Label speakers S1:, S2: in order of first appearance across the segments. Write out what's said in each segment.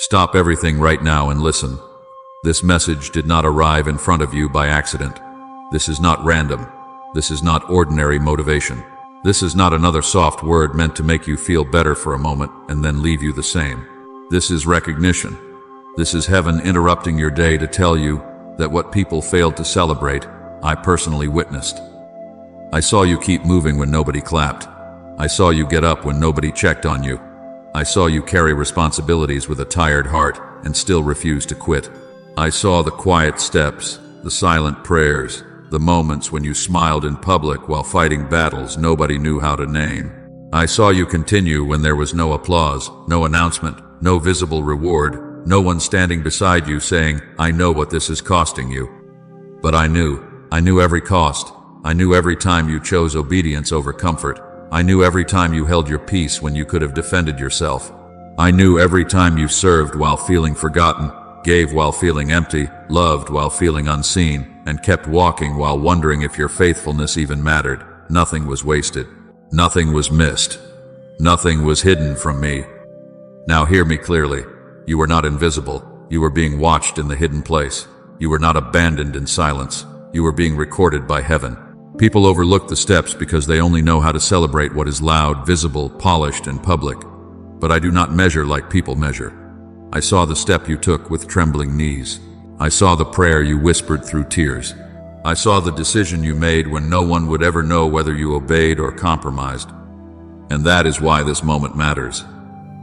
S1: Stop everything right now and listen. This message did not arrive in front of you by accident. This is not random. This is not ordinary motivation. This is not another soft word meant to make you feel better for a moment and then leave you the same. This is recognition. This is heaven interrupting your day to tell you that what people failed to celebrate, I personally witnessed. I saw you keep moving when nobody clapped. I saw you get up when nobody checked on you. I saw you carry responsibilities with a tired heart and still refuse to quit. I saw the quiet steps, the silent prayers, the moments when you smiled in public while fighting battles nobody knew how to name. I saw you continue when there was no applause, no announcement, no visible reward, no one standing beside you saying, "I know what this is costing you." But I knew every cost. I knew every time you chose obedience over comfort. I knew every time you held your peace when you could have defended yourself. I knew every time you served while feeling forgotten, gave while feeling empty, loved while feeling unseen, and kept walking while wondering if your faithfulness even mattered. Nothing was wasted. Nothing was missed. Nothing was hidden from me. Now hear me clearly. You were not invisible. You were being watched in the hidden place. You were not abandoned in silence. You were being recorded by heaven. People overlook the steps because they only know how to celebrate what is loud, visible, polished, and public. But I do not measure like people measure. I saw the step you took with trembling knees. I saw the prayer you whispered through tears. I saw the decision you made when no one would ever know whether you obeyed or compromised. And that is why this moment matters.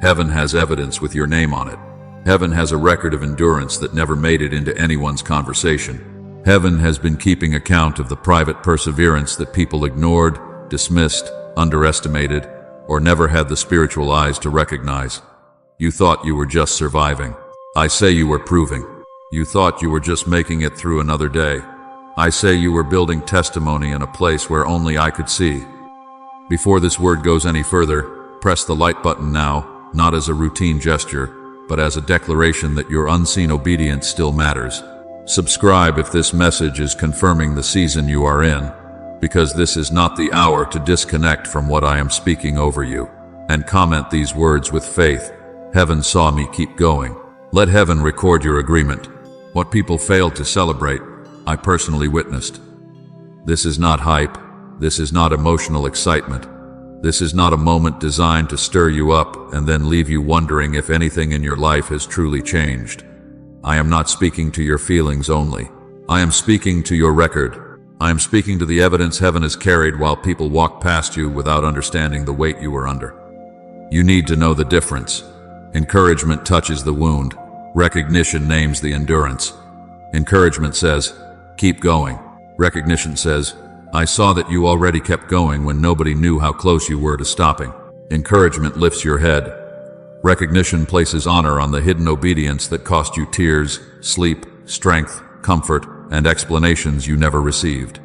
S1: Heaven has evidence with your name on it. Heaven has a record of endurance that never made it into anyone's conversation. Heaven has been keeping account of the private perseverance that people ignored, dismissed, underestimated, or never had the spiritual eyes to recognize. You thought you were just surviving. I say you were proving. You thought you were just making it through another day. I say you were building testimony in a place where only I could see. Before this word goes any further, press the like button now, not as a routine gesture, but as a declaration that your unseen obedience still matters. Subscribe if this message is confirming the season you are in, because this is not the hour to disconnect from what I am speaking over you. And comment these words with faith. Heaven saw me keep going. Let heaven record your agreement. What people failed to celebrate, I personally witnessed. This is not hype. This is not emotional excitement. This is not a moment designed to stir you up and then leave you wondering if anything in your life has truly changed. I am not speaking to your feelings only. I am speaking to your record. I am speaking to the evidence heaven has carried while people walk past you without understanding the weight you were under. You need to know the difference. Encouragement touches the wound. Recognition names the endurance. Encouragement says, "Keep going." Recognition says, "I saw that you already kept going when nobody knew how close you were to stopping." Encouragement lifts your head. Recognition places honor on the hidden obedience that cost you tears, sleep, strength, comfort, and explanations you never received.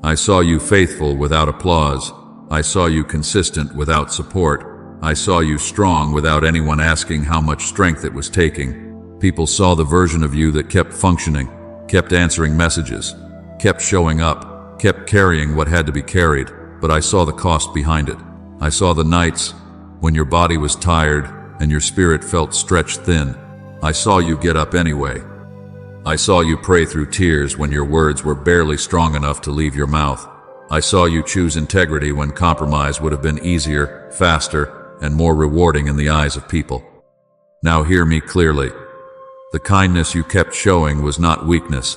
S1: I saw you faithful without applause. I saw you consistent without support. I saw you strong without anyone asking how much strength it was taking. People saw the version of you that kept functioning, kept answering messages, kept showing up, kept carrying what had to be carried, but I saw the cost behind it. I saw the nights when your body was tired and your spirit felt stretched thin. I saw you get up anyway. I saw you pray through tears when your words were barely strong enough to leave your mouth. I saw you choose integrity when compromise would have been easier, faster, and more rewarding in the eyes of people. Now hear me clearly. The kindness you kept showing was not weakness.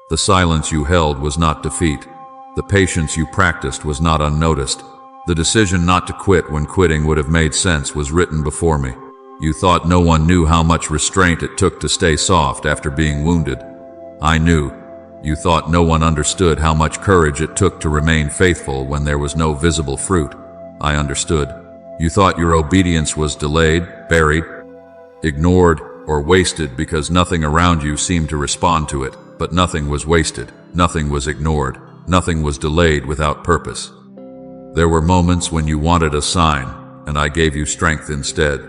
S1: The silence you held was not defeat. The patience you practiced was not unnoticed. The decision not to quit when quitting would have made sense was written before me. You thought no one knew how much restraint it took to stay soft after being wounded. I knew. You thought no one understood how much courage it took to remain faithful when there was no visible fruit. I understood. You thought your obedience was delayed, buried, ignored, or wasted because nothing around you seemed to respond to it. But nothing was wasted. Nothing was ignored. Nothing was delayed without purpose. There were moments when you wanted a sign, and I gave you strength instead.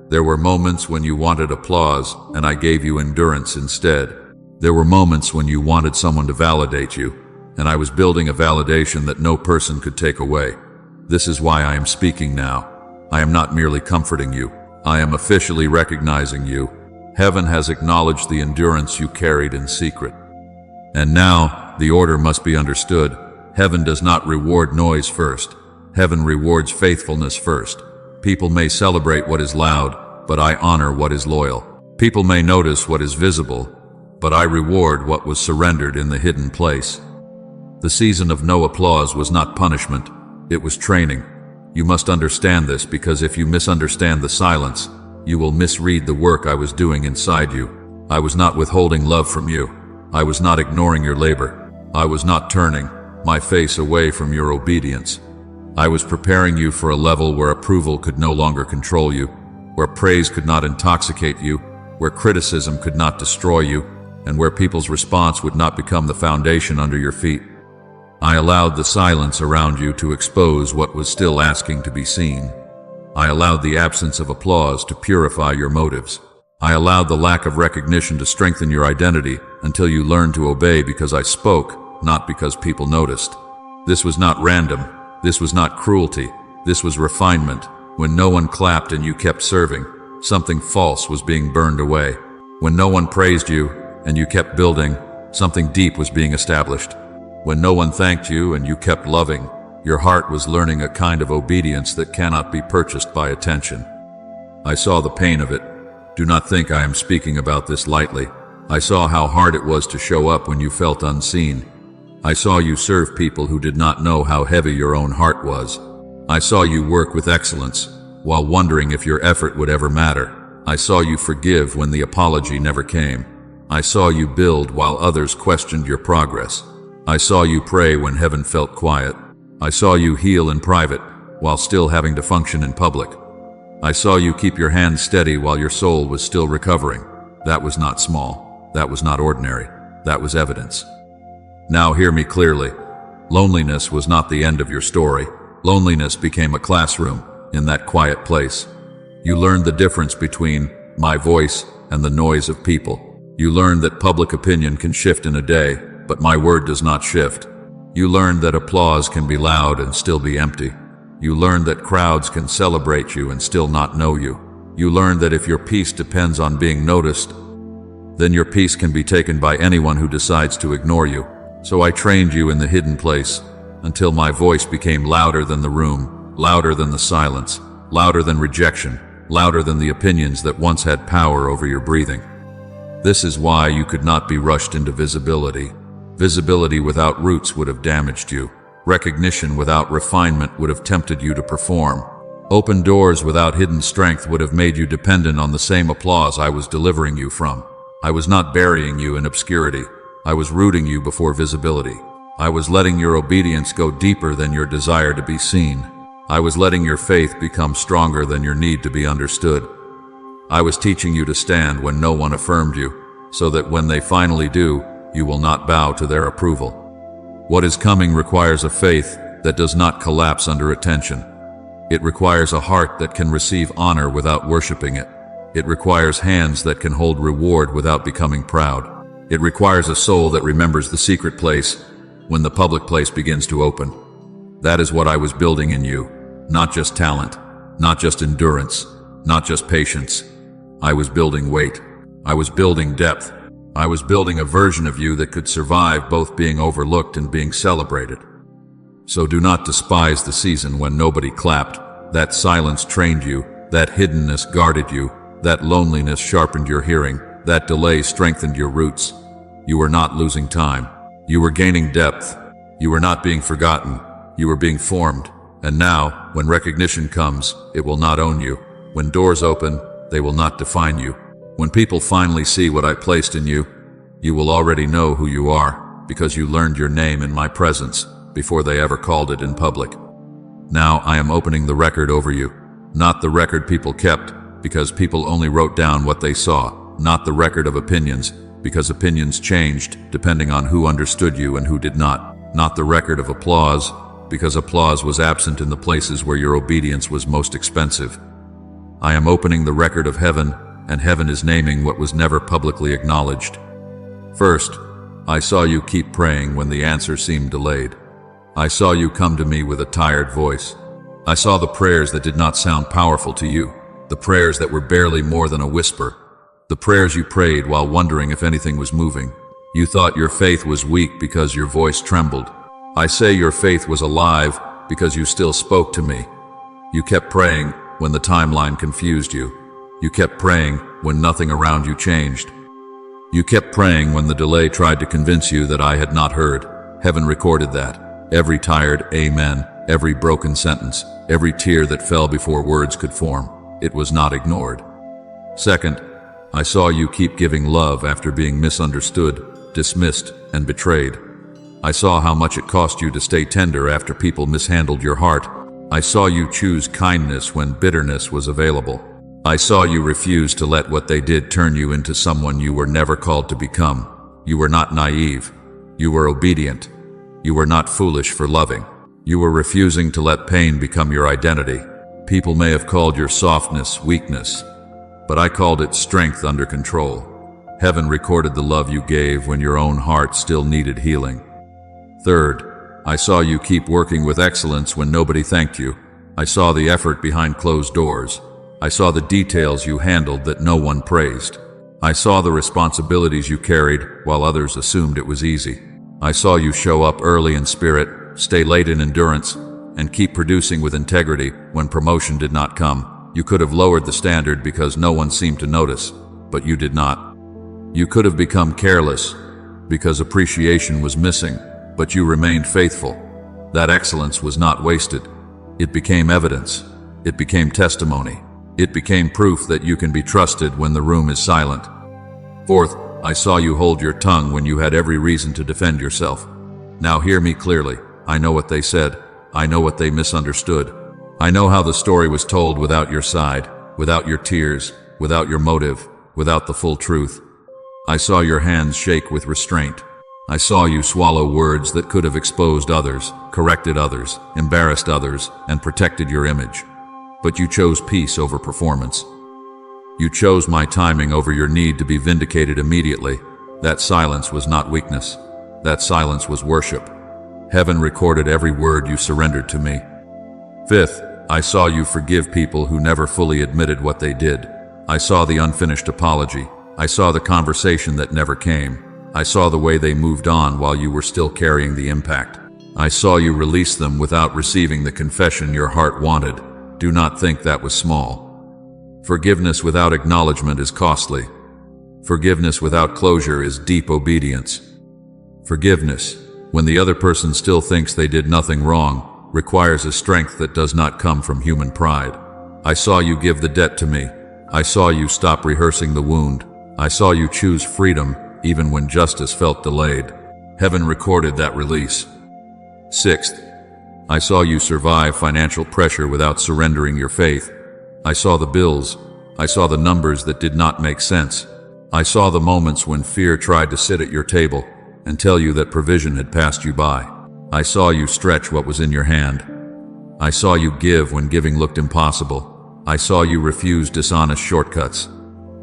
S1: There were moments when you wanted applause, and I gave you endurance instead. There were moments when you wanted someone to validate you, and I was building a validation that no person could take away. This is why I am speaking now. I am not merely comforting you. I am officially recognizing you, Heaven has acknowledged the endurance you carried in secret. And now, the order must be understood. Heaven does not reward noise first. Heaven rewards faithfulness first. People may celebrate what is loud, but I honor what is loyal. People may notice what is visible, but I reward what was surrendered in the hidden place. The season of no applause was not punishment, it was training. You must understand this, because if you misunderstand the silence, you will misread the work I was doing inside you. I was not withholding love from you. I was not ignoring your labor. I was not turning my face away from your obedience. I was preparing you for a level where approval could no longer control you, where praise could not intoxicate you, where criticism could not destroy you, and where people's response would not become the foundation under your feet. I allowed the silence around you to expose what was still asking to be seen. I allowed the absence of applause to purify your motives. I allowed the lack of recognition to strengthen your identity until you learned to obey because I spoke, not because people noticed. This was not random. This was not cruelty. This was refinement. When no one clapped and you kept serving, something false was being burned away. When no one praised you and you kept building, something deep was being established. When no one thanked you and you kept loving, your heart was learning a kind of obedience that cannot be purchased by attention. I saw the pain of it. Do not think I am speaking about this lightly. I saw how hard it was to show up when you felt unseen. I saw you serve people who did not know how heavy your own heart was. I saw you work with excellence, while wondering if your effort would ever matter. I saw you forgive when the apology never came. I saw you build while others questioned your progress. I saw you pray when heaven felt quiet. I saw you heal in private, while still having to function in public. I saw you keep your hands steady while your soul was still recovering. That was not small. That was not ordinary. That was evidence. Now hear me clearly. Loneliness was not the end of your story. Loneliness became a classroom in that quiet place. You learned the difference between my voice and the noise of people. You learned that public opinion can shift in a day, but my word does not shift. You learned that applause can be loud and still be empty. You learned that crowds can celebrate you and still not know you. You learned that if your peace depends on being noticed, then your peace can be taken by anyone who decides to ignore you. So I trained you in the hidden place until my voice became louder than the room, louder than the silence, louder than rejection, louder than the opinions that once had power over your breathing. This is why you could not be rushed into visibility. Visibility without roots would have damaged you. Recognition without refinement would have tempted you to perform. Open doors without hidden strength would have made you dependent on the same applause I was delivering you from. I was not burying you in obscurity. I was rooting you before visibility. I was letting your obedience go deeper than your desire to be seen. I was letting your faith become stronger than your need to be understood. I was teaching you to stand when no one affirmed you, so that when they finally do, you will not bow to their approval. What is coming requires a faith that does not collapse under attention. It requires a heart that can receive honor without worshiping it. It requires hands that can hold reward without becoming proud. It requires a soul that remembers the secret place when the public place begins to open. That is what I was building in you. Not just talent, not just endurance, not just patience. I was building weight. I was building depth. I was building a version of you that could survive both being overlooked and being celebrated. So do not despise the season when nobody clapped. That silence trained you. That hiddenness guarded you. That loneliness sharpened your hearing. That delay strengthened your roots. You were not losing time. You were gaining depth. You were not being forgotten. You were being formed. And now, when recognition comes, it will not own you. When doors open, they will not define you. When people finally see what I placed in you, you will already know who you are, because you learned your name in my presence before they ever called it in public. Now I am opening the record over you. Not the record people kept, because people only wrote down what they saw. Not the record of opinions, because opinions changed depending on who understood you and who did not. Not the record of applause, because applause was absent in the places where your obedience was most expensive. I am opening the record of heaven, and heaven is naming what was never publicly acknowledged. First, I saw you keep praying when the answer seemed delayed. I saw you come to me with a tired voice. I saw the prayers that did not sound powerful to you, the prayers that were barely more than a whisper. The prayers you prayed while wondering if anything was moving. You thought your faith was weak because your voice trembled. I say your faith was alive because you still spoke to me. You kept praying when the timeline confused you. You kept praying when nothing around you changed. You kept praying when the delay tried to convince you that I had not heard. Heaven recorded that. Every tired amen, every broken sentence, every tear that fell before words could form. It was not ignored. Second, I saw you keep giving love after being misunderstood, dismissed, and betrayed. I saw how much it cost you to stay tender after people mishandled your heart. I saw you choose kindness when bitterness was available. I saw you refuse to let what they did turn you into someone you were never called to become. You were not naive. You were obedient. You were not foolish for loving. You were refusing to let pain become your identity. People may have called your softness weakness, but I called it strength under control. Heaven recorded the love you gave when your own heart still needed healing. Third, I saw you keep working with excellence when nobody thanked you. I saw the effort behind closed doors. I saw the details you handled that no one praised. I saw the responsibilities you carried while others assumed it was easy. I saw you show up early in spirit, stay late in endurance, and keep producing with integrity when promotion did not come. You could have lowered the standard because no one seemed to notice, but you did not. You could have become careless because appreciation was missing, but you remained faithful. That excellence was not wasted. It became evidence. It became testimony. It became proof that you can be trusted when the room is silent. Fourth, I saw you hold your tongue when you had every reason to defend yourself. Now hear me clearly. I know what they said. I know what they misunderstood. I know how the story was told without your side, without your tears, without your motive, without the full truth. I saw your hands shake with restraint. I saw you swallow words that could have exposed others, corrected others, embarrassed others, and protected your image. But you chose peace over performance. You chose my timing over your need to be vindicated immediately. That silence was not weakness. That silence was worship. Heaven recorded every word you surrendered to me. Fifth, I saw you forgive people who never fully admitted what they did. I saw the unfinished apology. I saw the conversation that never came. I saw the way they moved on while you were still carrying the impact. I saw you release them without receiving the confession your heart wanted. Do not think that was small. Forgiveness without acknowledgement is costly. Forgiveness without closure is deep obedience. Forgiveness, when the other person still thinks they did nothing wrong, requires a strength that does not come from human pride. I saw you give the debt to me. I saw you stop rehearsing the wound. I saw you choose freedom even when justice felt delayed. Heaven recorded that release. Sixth, I saw you survive financial pressure without surrendering your faith. I saw the bills. I saw the numbers that did not make sense. I saw the moments when fear tried to sit at your table and tell you that provision had passed you by. I saw you stretch what was in your hand. I saw you give when giving looked impossible. I saw you refuse dishonest shortcuts.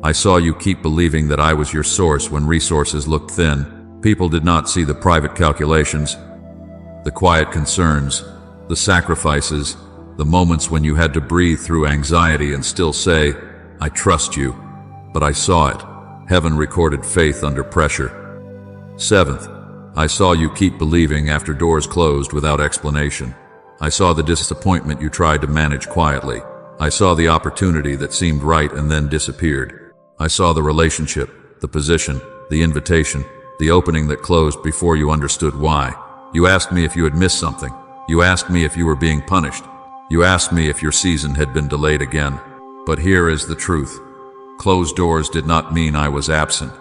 S1: I saw you keep believing that I was your source when resources looked thin. People did not see the private calculations, the quiet concerns, the sacrifices, the moments when you had to breathe through anxiety and still say, I trust you. But I saw it. Heaven recorded faith under pressure. Seventh, I saw you keep believing after doors closed without explanation. I saw the disappointment you tried to manage quietly. I saw the opportunity that seemed right and then disappeared. I saw the relationship, the position, the invitation, the opening that closed before you understood why. You asked me if you had missed something. You asked me if you were being punished. You asked me if your season had been delayed again. But here is the truth. Closed doors did not mean I was absent.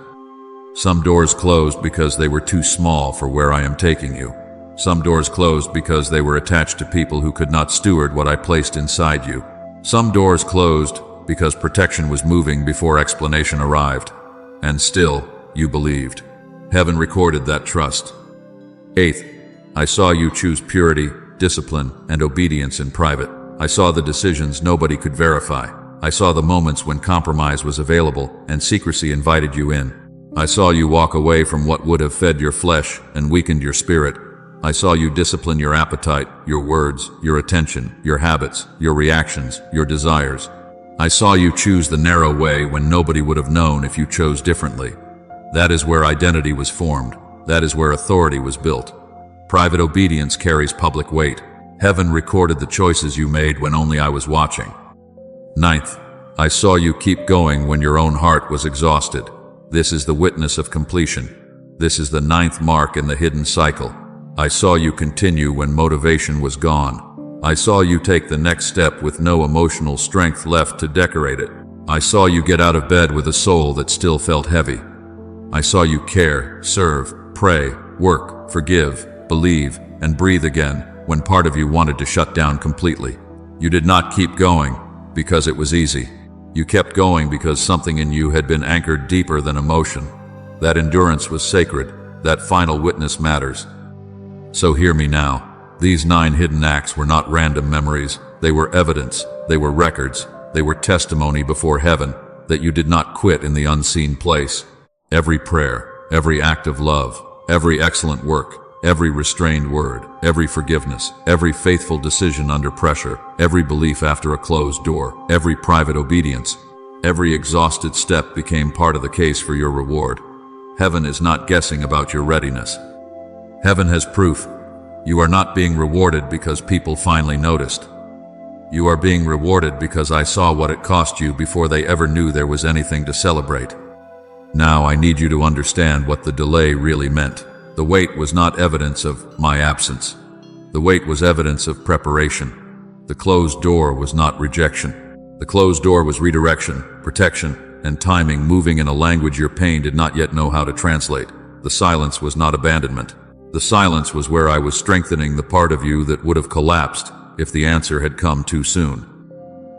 S1: Some doors closed because they were too small for where I am taking you. Some doors closed because they were attached to people who could not steward what I placed inside you. Some doors closed because protection was moving before explanation arrived. And still, you believed. Heaven recorded that trust. Eighth, I saw you choose purity, discipline, and obedience in private. I saw the decisions nobody could verify. I saw the moments when compromise was available and secrecy invited you in. I saw you walk away from what would have fed your flesh and weakened your spirit. I saw you discipline your appetite, your words, your attention, your habits, your reactions, your desires. I saw you choose the narrow way when nobody would have known if you chose differently. That is where identity was formed. That is where authority was built. Private obedience carries public weight. Heaven recorded the choices you made when only I was watching. Ninth, I saw you keep going when your own heart was exhausted. This is the witness of completion. This is the ninth mark in the hidden cycle. I saw you continue when motivation was gone. I saw you take the next step with no emotional strength left to decorate it. I saw you get out of bed with a soul that still felt heavy. I saw you care, serve, pray, work, forgive, believe, and breathe again when part of you wanted to shut down completely. You did not keep going because it was easy. You kept going because something in you had been anchored deeper than emotion. That endurance was sacred. That final witness matters. So hear me now. These 9 hidden acts were not random memories. They were evidence. They were records. They were testimony before heaven that you did not quit in the unseen place. Every prayer, every act of love, every excellent work, every restrained word, every forgiveness, every faithful decision under pressure, every belief after a closed door, every private obedience, every exhausted step became part of the case for your reward. Heaven is not guessing about your readiness. Heaven has proof. You are not being rewarded because people finally noticed. You are being rewarded because I saw what it cost you before they ever knew there was anything to celebrate. Now I need you to understand what the delay really meant. The wait was not evidence of my absence. The wait was evidence of preparation. The closed door was not rejection. The closed door was redirection, protection, and timing moving in a language your pain did not yet know how to translate. The silence was not abandonment. The silence was where I was strengthening the part of you that would have collapsed if the answer had come too soon.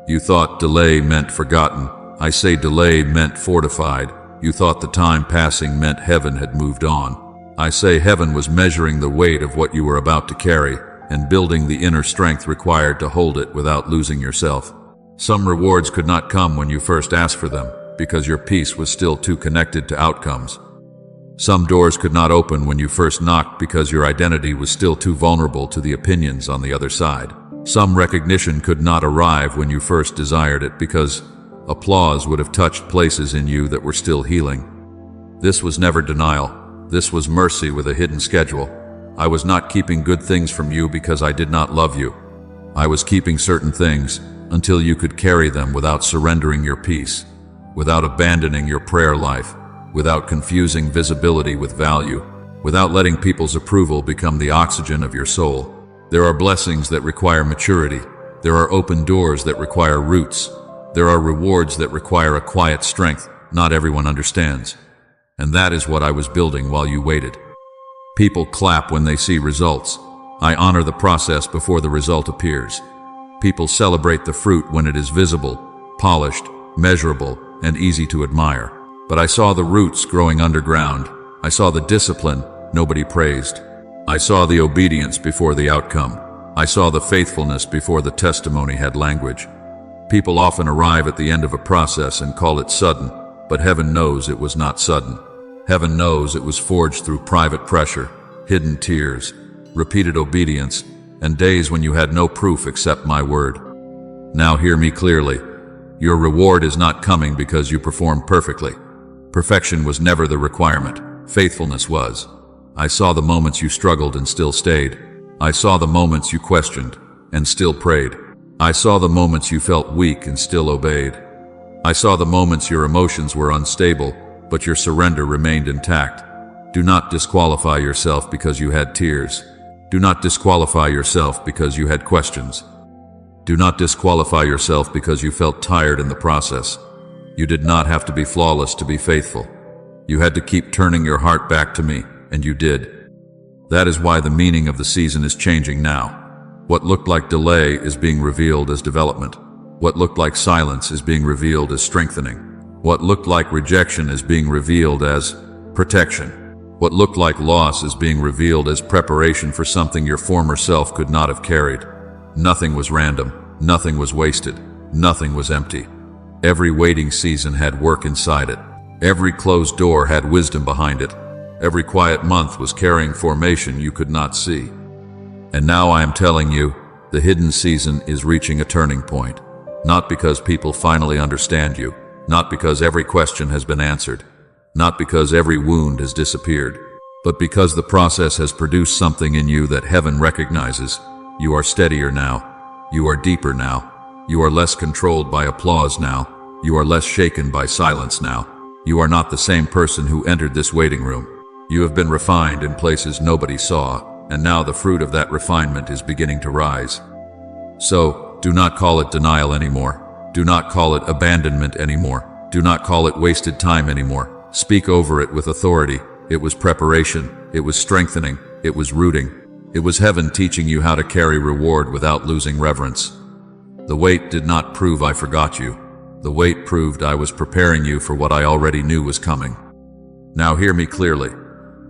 S1: You thought delay meant forgotten. I say delay meant fortified. You thought the time passing meant heaven had moved on. I say heaven was measuring the weight of what you were about to carry and building the inner strength required to hold it without losing yourself. Some rewards could not come when you first asked for them because your peace was still too connected to outcomes. Some doors could not open when you first knocked because your identity was still too vulnerable to the opinions on the other side. Some recognition could not arrive when you first desired it because applause would have touched places in you that were still healing. This was never denial. This was mercy with a hidden schedule. I was not keeping good things from you because I did not love you. I was keeping certain things until you could carry them without surrendering your peace, without abandoning your prayer life, without confusing visibility with value, without letting people's approval become the oxygen of your soul. There are blessings that require maturity. There are open doors that require roots. There are rewards that require a quiet strength not everyone understands. And that is what I was building while you waited. People clap when they see results. I honor the process before the result appears. People celebrate the fruit when it is visible, polished, measurable, and easy to admire. But I saw the roots growing underground. I saw the discipline nobody praised. I saw the obedience before the outcome. I saw the faithfulness before the testimony had language. People often arrive at the end of a process and call it sudden, but heaven knows it was not sudden. Heaven knows it was forged through private pressure, hidden tears, repeated obedience, and days when you had no proof except my word. Now hear me clearly. Your reward is not coming because you performed perfectly. Perfection was never the requirement. Faithfulness was. I saw the moments you struggled and still stayed. I saw the moments you questioned and still prayed. I saw the moments you felt weak and still obeyed. I saw the moments your emotions were unstable, but your surrender remained intact. Do not disqualify yourself because you had tears. Do not disqualify yourself because you had questions. Do not disqualify yourself because you felt tired in the process. You did not have to be flawless to be faithful. You had to keep turning your heart back to me, and you did. That is why the meaning of the season is changing now. What looked like delay is being revealed as development. What looked like silence is being revealed as strengthening. What looked like rejection is being revealed as protection. What looked like loss is being revealed as preparation for something your former self could not have carried. Nothing was random. Nothing was wasted. Nothing was empty. Every waiting season had work inside it. Every closed door had wisdom behind it. Every quiet month was carrying formation you could not see. And now I am telling you, the hidden season is reaching a turning point. Not because people finally understand you, not because every question has been answered, not because every wound has disappeared, but because the process has produced something in you that heaven recognizes. You are steadier now. You are deeper now. You are less controlled by applause now. You are less shaken by silence now. You are not the same person who entered this waiting room. You have been refined in places nobody saw, and now the fruit of that refinement is beginning to rise. So, do not call it denial anymore. Do not call it abandonment anymore. Do not call it wasted time anymore. Speak over it with authority. It was preparation. It was strengthening. It was rooting. It was heaven teaching you how to carry reward without losing reverence. The wait did not prove I forgot you. The wait proved I was preparing you for what I already knew was coming. Now hear me clearly.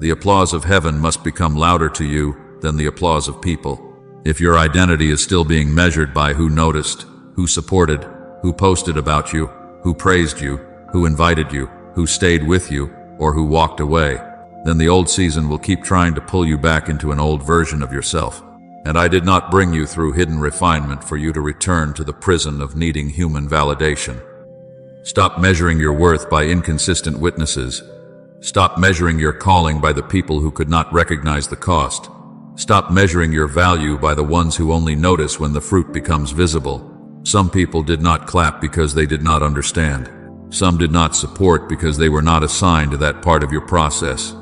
S1: The applause of heaven must become louder to you than the applause of people. If your identity is still being measured by who noticed, who supported, who posted about you, who praised you, who invited you, who stayed with you, or who walked away, then the old season will keep trying to pull you back into an old version of yourself. And I did not bring you through hidden refinement for you to return to the prison of needing human validation. Stop measuring your worth by inconsistent witnesses. Stop measuring your calling by the people who could not recognize the cost. Stop measuring your value by the ones who only notice when the fruit becomes visible. Some people did not clap because they did not understand. Some did not support because they were not assigned to that part of your process.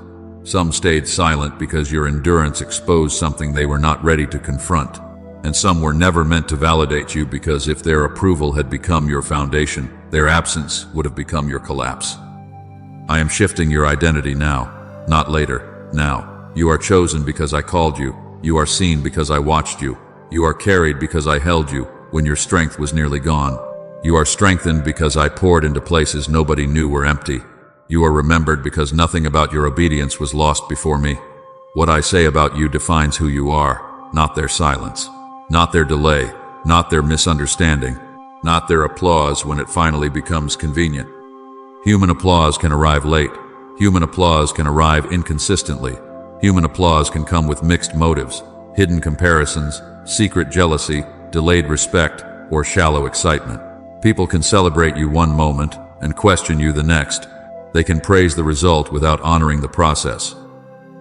S1: Some stayed silent because your endurance exposed something they were not ready to confront. And some were never meant to validate you because if their approval had become your foundation, their absence would have become your collapse. I am shifting your identity now, not later, now. You are chosen because I called you. You are seen because I watched you. You are carried because I held you when your strength was nearly gone. You are strengthened because I poured into places nobody knew were empty. You are remembered because nothing about your obedience was lost before me. What I say about you defines who you are, not their silence, not their delay, not their misunderstanding, not their applause when it finally becomes convenient. Human applause can arrive late. Human applause can arrive inconsistently. Human applause can come with mixed motives, hidden comparisons, secret jealousy, delayed respect, or shallow excitement. People can celebrate you one moment and question you the next. They can praise the result without honoring the process.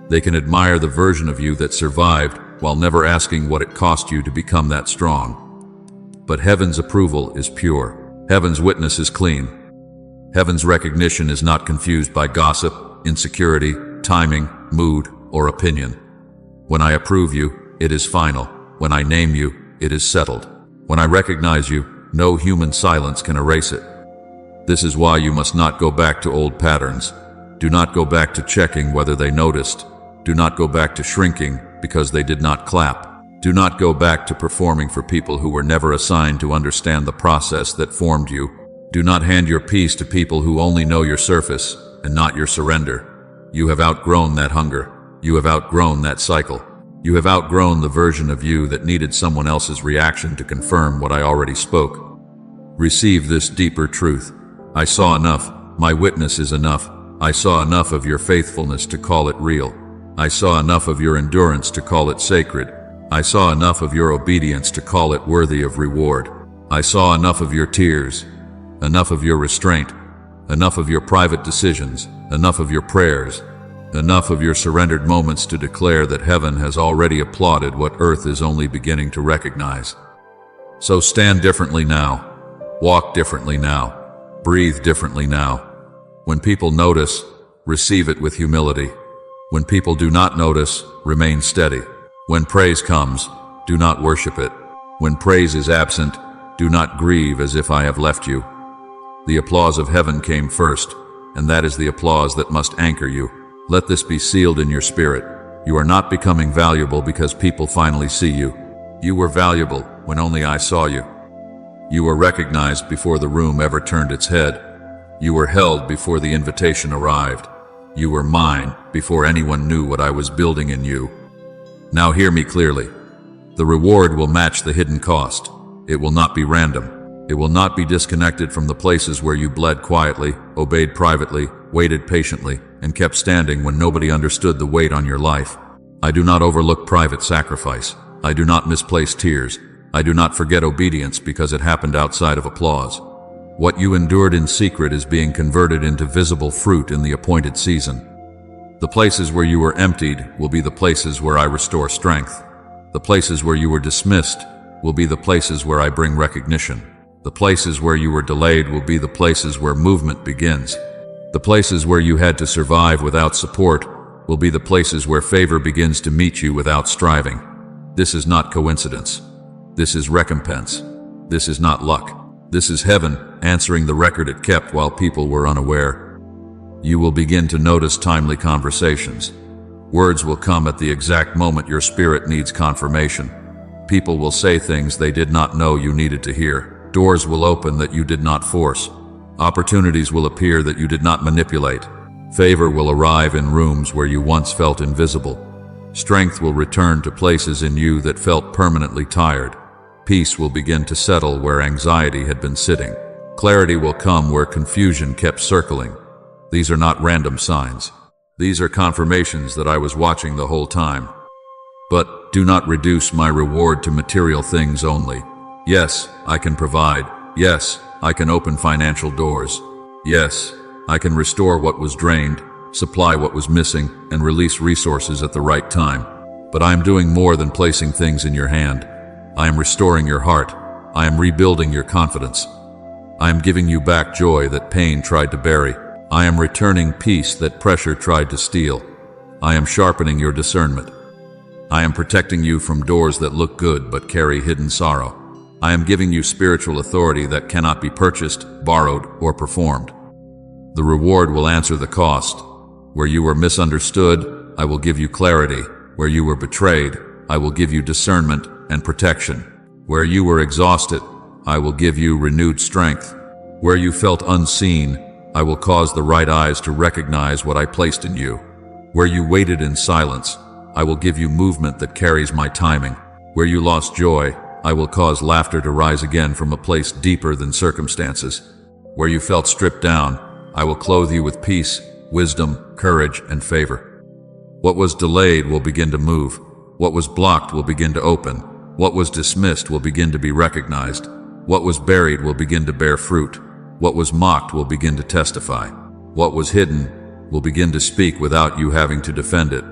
S1: They can admire the version of you that survived while never asking what it cost you to become that strong. But heaven's approval is pure. Heaven's witness is clean. Heaven's recognition is not confused by gossip, insecurity, timing, mood, or opinion. When I approve you, it is final. When I name you, it is settled. When I recognize you, no human silence can erase it. This is why you must not go back to old patterns. Do not go back to checking whether they noticed. Do not go back to shrinking because they did not clap. Do not go back to performing for people who were never assigned to understand the process that formed you. Do not hand your peace to people who only know your surface and not your surrender. You have outgrown that hunger. You have outgrown that cycle. You have outgrown the version of you that needed someone else's reaction to confirm what I already spoke. Receive this deeper truth. I saw enough. My witness is enough. I saw enough of your faithfulness to call it real. I saw enough of your endurance to call it sacred. I saw enough of your obedience to call it worthy of reward. I saw enough of your tears, enough of your restraint, enough of your private decisions, enough of your prayers, enough of your surrendered moments to declare that heaven has already applauded what earth is only beginning to recognize. So stand differently now. Walk differently now. Breathe differently now. When people notice, receive it with humility. When people do not notice, remain steady. When praise comes, do not worship it. When praise is absent, do not grieve as if I have left you. The applause of heaven came first, and that is the applause that must anchor you. Let this be sealed in your spirit. You are not becoming valuable because people finally see you. You were valuable when only I saw you. You were recognized before the room ever turned its head. You were held before the invitation arrived. You were mine before anyone knew what I was building in you. Now hear me clearly. The reward will match the hidden cost. It will not be random. It will not be disconnected from the places where you bled quietly, obeyed privately, waited patiently, and kept standing when nobody understood the weight on your life. I do not overlook private sacrifice. I do not misplace tears. I do not forget obedience because it happened outside of applause. What you endured in secret is being converted into visible fruit in the appointed season. The places where you were emptied will be the places where I restore strength. The places where you were dismissed will be the places where I bring recognition. The places where you were delayed will be the places where movement begins. The places where you had to survive without support will be the places where favor begins to meet you without striving. This is not coincidence. This is recompense. This is not luck. This is heaven answering the record it kept while people were unaware. You will begin to notice timely conversations. Words will come at the exact moment your spirit needs confirmation. People will say things they did not know you needed to hear. Doors will open that you did not force. Opportunities will appear that you did not manipulate. Favor will arrive in rooms where you once felt invisible. Strength will return to places in you that felt permanently tired. Peace will begin to settle where anxiety had been sitting. Clarity will come where confusion kept circling. These are not random signs. These are confirmations that I was watching the whole time. But do not reduce my reward to material things only. Yes, I can provide. Yes, I can open financial doors. Yes, I can restore what was drained, supply what was missing, and release resources at the right time. But I am doing more than placing things in your hand. I am restoring your heart. I am rebuilding your confidence. I am giving you back joy that pain tried to bury. I am returning peace that pressure tried to steal. I am sharpening your discernment. I am protecting you from doors that look good but carry hidden sorrow. I am giving you spiritual authority that cannot be purchased, borrowed, or performed. The reward will answer the cost. Where you were misunderstood, I will give you clarity. Where you were betrayed, I will give you discernment and protection. Where you were exhausted, I will give you renewed strength. Where you felt unseen, I will cause the right eyes to recognize what I placed in you. Where you waited in silence, I will give you movement that carries my timing. Where you lost joy, I will cause laughter to rise again from a place deeper than circumstances. Where you felt stripped down, I will clothe you with peace, wisdom, courage, and favor. What was delayed will begin to move. What was blocked will begin to open. What was dismissed will begin to be recognized. What was buried will begin to bear fruit. What was mocked will begin to testify. What was hidden will begin to speak without you having to defend it.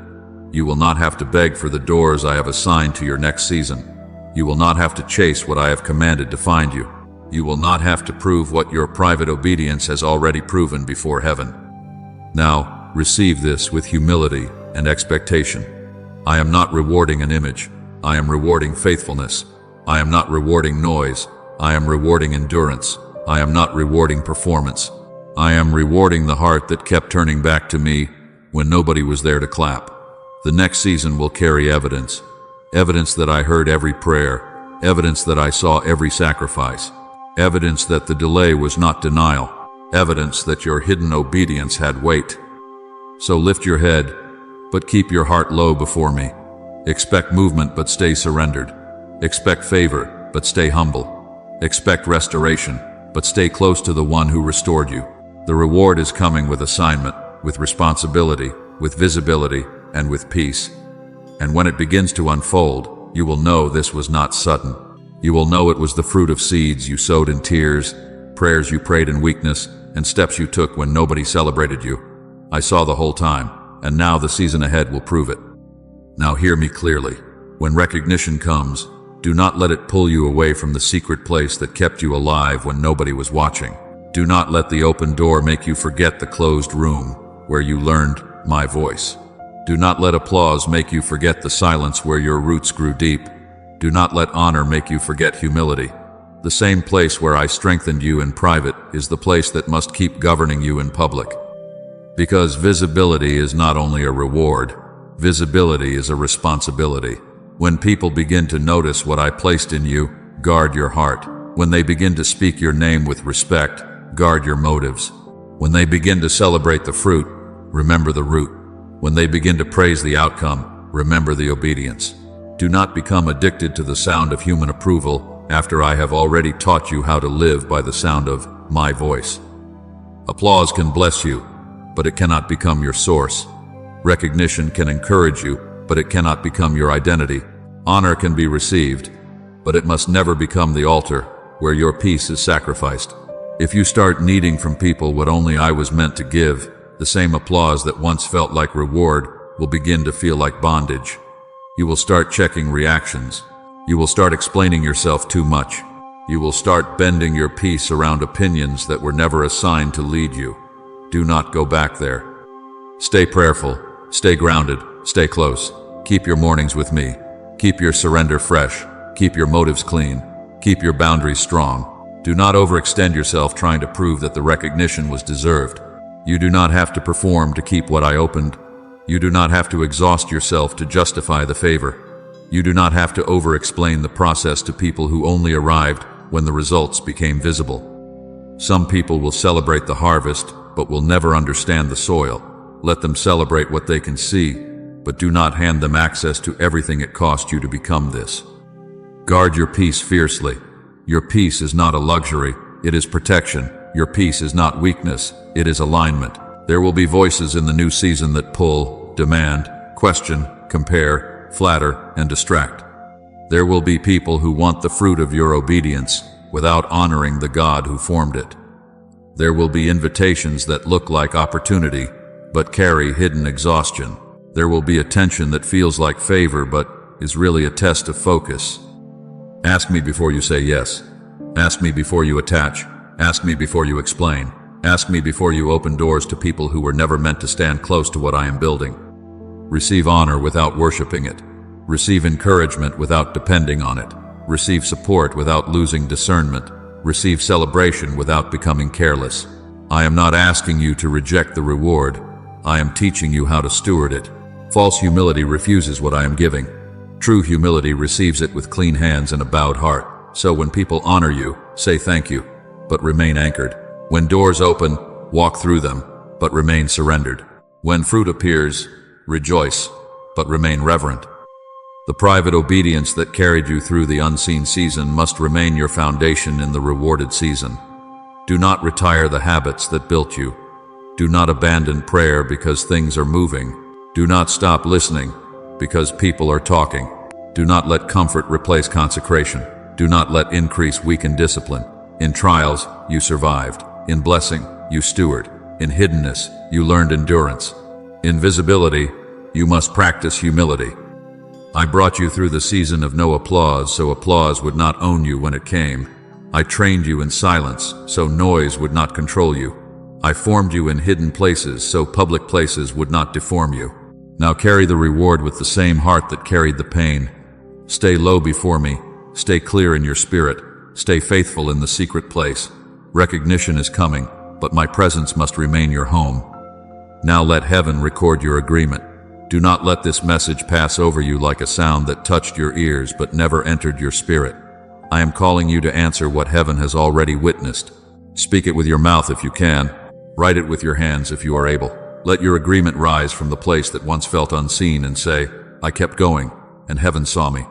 S1: You will not have to beg for the doors I have assigned to your next season. You will not have to chase what I have commanded to find you. You will not have to prove what your private obedience has already proven before heaven. Now, receive this with humility and expectation. I am not rewarding an image. I am rewarding faithfulness. I am not rewarding noise. I am rewarding endurance. I am not rewarding performance. I am rewarding the heart that kept turning back to me when nobody was there to clap. The next season will carry evidence. Evidence that I heard every prayer. Evidence that I saw every sacrifice. Evidence that the delay was not denial. Evidence that your hidden obedience had weight. So lift your head, but keep your heart low before me. Expect movement, but stay surrendered. Expect favor, but stay humble. Expect restoration, but stay close to the one who restored you. The reward is coming with assignment, with responsibility, with visibility, and with peace. And when it begins to unfold, you will know this was not sudden. You will know it was the fruit of seeds you sowed in tears, prayers you prayed in weakness, and steps you took when nobody celebrated you. I saw the whole time, and now the season ahead will prove it. Now hear me clearly. When recognition comes, do not let it pull you away from the secret place that kept you alive when nobody was watching. Do not let the open door make you forget the closed room where you learned my voice. Do not let applause make you forget the silence where your roots grew deep. Do not let honor make you forget humility. The same place where I strengthened you in private is the place that must keep governing you in public. Because visibility is not only a reward, visibility is a responsibility. When people begin to notice what I placed in you, guard your heart. When they begin to speak your name with respect, guard your motives. When they begin to celebrate the fruit, remember the root. When they begin to praise the outcome, remember the obedience. Do not become addicted to the sound of human approval after I have already taught you how to live by the sound of my voice. Applause can bless you, but it cannot become your source. Recognition can encourage you, but it cannot become your identity. Honor can be received, but it must never become the altar where your peace is sacrificed. If you start needing from people what only I was meant to give, the same applause that once felt like reward will begin to feel like bondage. You will start checking reactions. You will start explaining yourself too much. You will start bending your peace around opinions that were never assigned to lead you. Do not go back there. Stay prayerful, stay grounded, stay close. Keep your mornings with me. Keep your surrender fresh. Keep your motives clean. Keep your boundaries strong. Do not overextend yourself trying to prove that the recognition was deserved. You do not have to perform to keep what I opened. You do not have to exhaust yourself to justify the favor. You do not have to over-explain the process to people who only arrived when the results became visible. Some people will celebrate the harvest, but will never understand the soil. Let them celebrate what they can see, but do not hand them access to everything it cost you to become this. Guard your peace fiercely. Your peace is not a luxury, it is protection. Your peace is not weakness, it is alignment. There will be voices in the new season that pull, demand, question, compare, flatter, and distract. There will be people who want the fruit of your obedience without honoring the God who formed it. There will be invitations that look like opportunity but carry hidden exhaustion. There will be attention that feels like favor but is really a test of focus. Ask me before you say yes. Ask me before you attach. Ask me before you explain. Ask me before you open doors to people who were never meant to stand close to what I am building. Receive honor without worshiping it. Receive encouragement without depending on it. Receive support without losing discernment. Receive celebration without becoming careless. I am not asking you to reject the reward. I am teaching you how to steward it. False humility refuses what I am giving. True humility receives it with clean hands and a bowed heart. So when people honor you, say thank you, but remain anchored. When doors open, walk through them, but remain surrendered. When fruit appears, rejoice, but remain reverent. The private obedience that carried you through the unseen season must remain your foundation in the rewarded season. Do not retire the habits that built you. Do not abandon prayer because things are moving. Do not stop listening because people are talking. Do not let comfort replace consecration. Do not let increase weaken discipline. In trials, you survived. In blessing, you steward. In hiddenness, you learned endurance. In visibility, you must practice humility. I brought you through the season of no applause, so applause would not own you when it came. I trained you in silence, so noise would not control you. I formed you in hidden places, so public places would not deform you. Now carry the reward with the same heart that carried the pain. Stay low before me. Stay clear in your spirit. Stay faithful in the secret place. Recognition is coming, but my presence must remain your home. Now let heaven record your agreement. Do not let this message pass over you like a sound that touched your ears but never entered your spirit. I am calling you to answer what heaven has already witnessed. Speak it with your mouth if you can. Write it with your hands if you are able. Let your agreement rise from the place that once felt unseen and say, I kept going, and heaven saw me.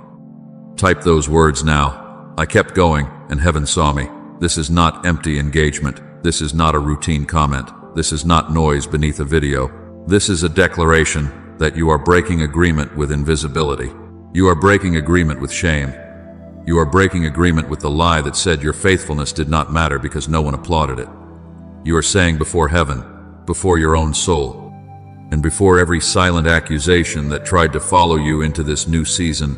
S1: Type those words now. I kept going, and heaven saw me. This is not empty engagement. This is not a routine comment. This is not noise beneath a video. This is a declaration that you are breaking agreement with invisibility. You are breaking agreement with shame. You are breaking agreement with the lie that said your faithfulness did not matter because no one applauded it. You are saying before heaven, before your own soul, and before every silent accusation that tried to follow you into this new season,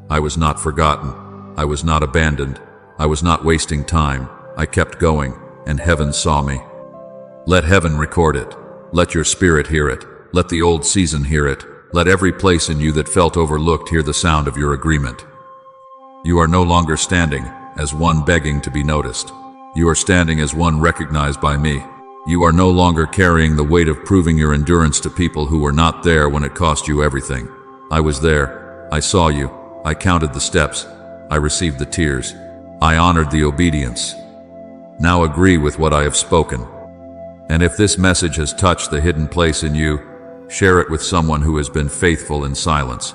S1: I was not forgotten. I was not abandoned. I was not wasting time. I kept going, and heaven saw me. Let heaven record it. Let your spirit hear it. Let the old season hear it. Let every place in you that felt overlooked hear the sound of your agreement. You are no longer standing as one begging to be noticed. You are standing as one recognized by me. You are no longer carrying the weight of proving your endurance to people who were not there when it cost you everything. I was there. I saw you. I counted the steps. I received the tears. I honored the obedience. Now agree with what I have spoken. And if this message has touched the hidden place in you, share it with someone who has been faithful in silence.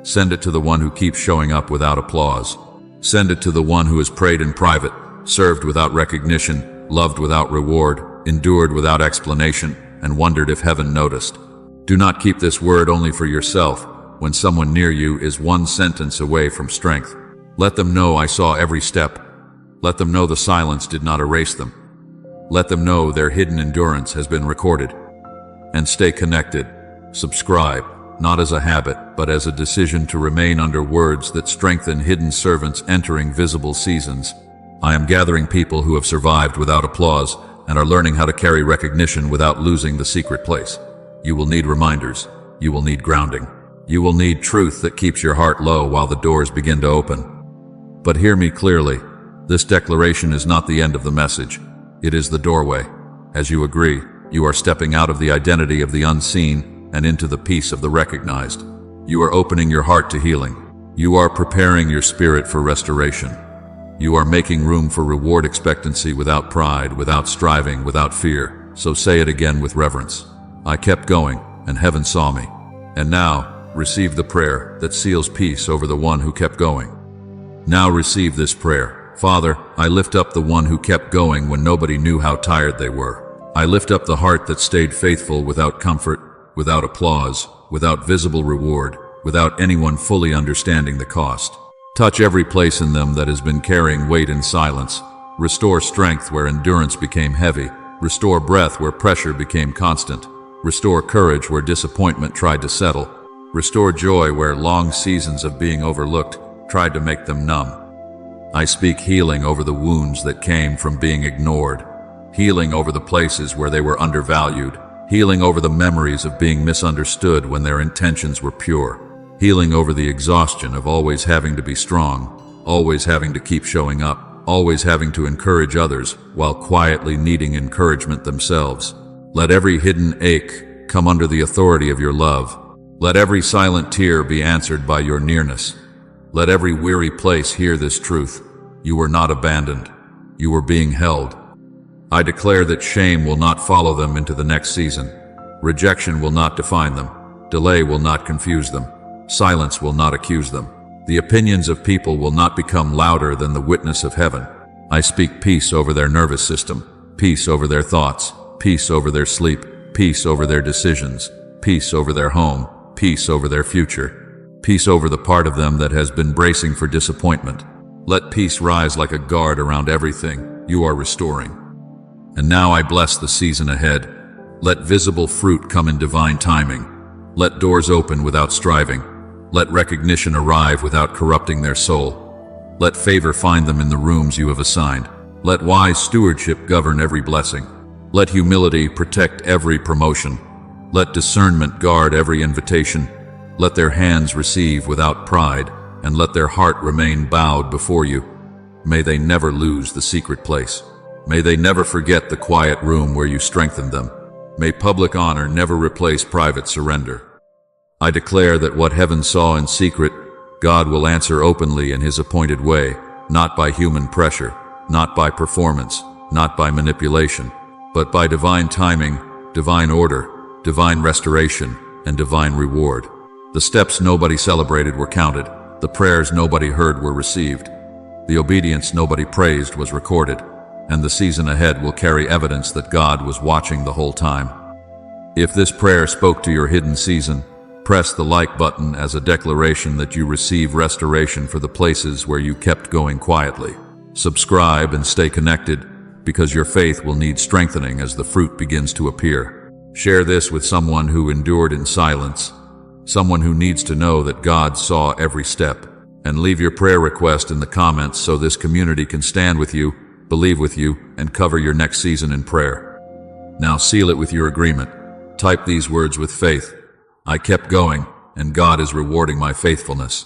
S1: Send it to the one who keeps showing up without applause. Send it to the one who has prayed in private, served without recognition, loved without reward, endured without explanation, and wondered if heaven noticed. Do not keep this word only for yourself when someone near you is one sentence away from strength. Let them know I saw every step. Let them know the silence did not erase them. Let them know their hidden endurance has been recorded. And stay connected. Subscribe, not as a habit, but as a decision to remain under words that strengthen hidden servants entering visible seasons. I am gathering people who have survived without applause and are learning how to carry recognition without losing the secret place. You will need reminders. You will need grounding. You will need truth that keeps your heart low while the doors begin to open. But hear me clearly. This declaration is not the end of the message. It is the doorway. As you agree, you are stepping out of the identity of the unseen and into the peace of the recognized. You are opening your heart to healing. You are preparing your spirit for restoration. You are making room for reward expectancy without pride, without striving, without fear. So say it again with reverence. I kept going, and heaven saw me. And now, receive the prayer that seals peace over the one who kept going. Now receive this prayer. Father, I lift up the one who kept going when nobody knew how tired they were. I lift up the heart that stayed faithful without comfort, without applause, without visible reward, without anyone fully understanding the cost. Touch every place in them that has been carrying weight in silence. Restore strength where endurance became heavy. Restore breath where pressure became constant. Restore courage where disappointment tried to settle. Restore joy where long seasons of being overlooked tried to make them numb. I speak healing over the wounds that came from being ignored. Healing over the places where they were undervalued. Healing over the memories of being misunderstood when their intentions were pure. Healing over the exhaustion of always having to be strong, always having to keep showing up, always having to encourage others while quietly needing encouragement themselves. Let every hidden ache come under the authority of your love. Let every silent tear be answered by your nearness. Let every weary place hear this truth. You were not abandoned. You were being held. I declare that shame will not follow them into the next season. Rejection will not define them. Delay will not confuse them. Silence will not accuse them. The opinions of people will not become louder than the witness of heaven. I speak peace over their nervous system, peace over their thoughts, peace over their sleep, peace over their decisions, peace over their home, peace over their future, peace over the part of them that has been bracing for disappointment. Let peace rise like a guard around everything you are restoring. And now I bless the season ahead. Let visible fruit come in divine timing. Let doors open without striving. Let recognition arrive without corrupting their soul. Let favor find them in the rooms you have assigned. Let wise stewardship govern every blessing. Let humility protect every promotion. Let discernment guard every invitation. Let their hands receive without pride, and let their heart remain bowed before you. May they never lose the secret place. May they never forget the quiet room where you strengthened them. May public honor never replace private surrender. I declare that what heaven saw in secret, God will answer openly in His appointed way, not by human pressure, not by performance, not by manipulation, but by divine timing, divine order, divine restoration, and divine reward. The steps nobody celebrated were counted. The prayers nobody heard were received. The obedience nobody praised was recorded. And the season ahead will carry evidence that God was watching the whole time. If this prayer spoke to your hidden season, press the like button as a declaration that you receive restoration for the places where you kept going quietly. Subscribe and stay connected, because your faith will need strengthening as the fruit begins to appear. Share this with someone who endured in silence, someone who needs to know that God saw every step. And leave your prayer request in the comments so this community can stand with you, believe with you, and cover your next season in prayer. Now seal it with your agreement. Type these words with faith. I kept going, and God is rewarding my faithfulness.